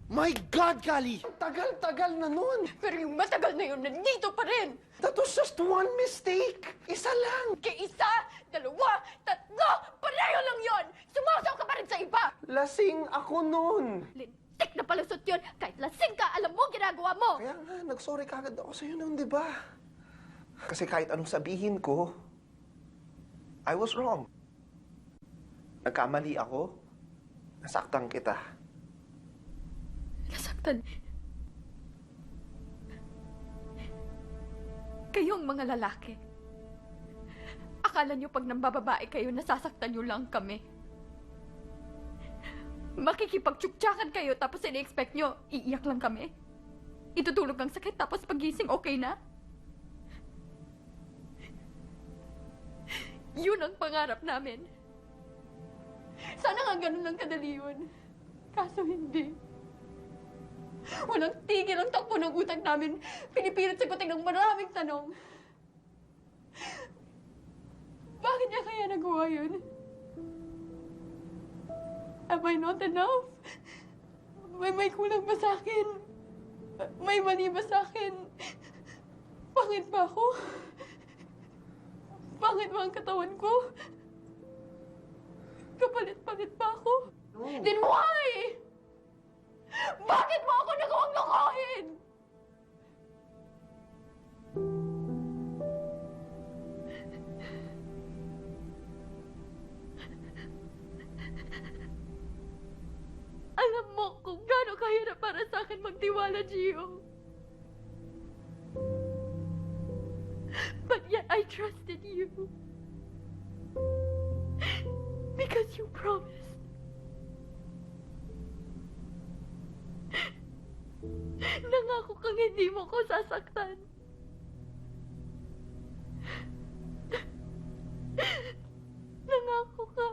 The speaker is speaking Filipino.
My God, Kali! Tagal-tagal na nun! Pero yung matagal na yun, nandito pa rin! That was just one mistake! Isa lang! Kay isa, dalawa, tatlo, pareho lang yon. Sumasaw ka pa rin sa iba! Lasing ako nun! Lintik na palusot yun! Kahit lasing ka, alam mo ang ginagawa mo! Kaya nga, nag-sorry kagad ako sa'yo nun, di ba? Kasi kahit anong sabihin ko, I was wrong. Nagkamali ako. Nasaktan kita. Nasaktan. Kayong mga lalaki. Akala nyo pag nambababae kayo, nasasaktan nyo lang kami. Makikipagtsuktsakan kayo tapos ini-expect nyo, iiyak lang kami? Itutulog ang sakit tapos pagising okay na? Yun ang pangarap namin. Sana nga ganun lang kadali yun. Kaso hindi. Walang tigil ang takbo ng utak namin. Pinipilit sagutin ng maraming tanong. Bakit niya kaya nagawa yun? Am I not enough? May kulang ba sa akin? May mali ba sa akin? Pangit ba ako? Pangit ba ang katawan ko? Kapalit-palit ba ako? No. Then why? Bakit mo ako nagawang lokohin? Alam mo kung gaano kahirap para sa akin magtiwala, Gio. But yet I trusted you. Because you promised. Nangako kang hindi mo ko sasaktan. Nangako ka.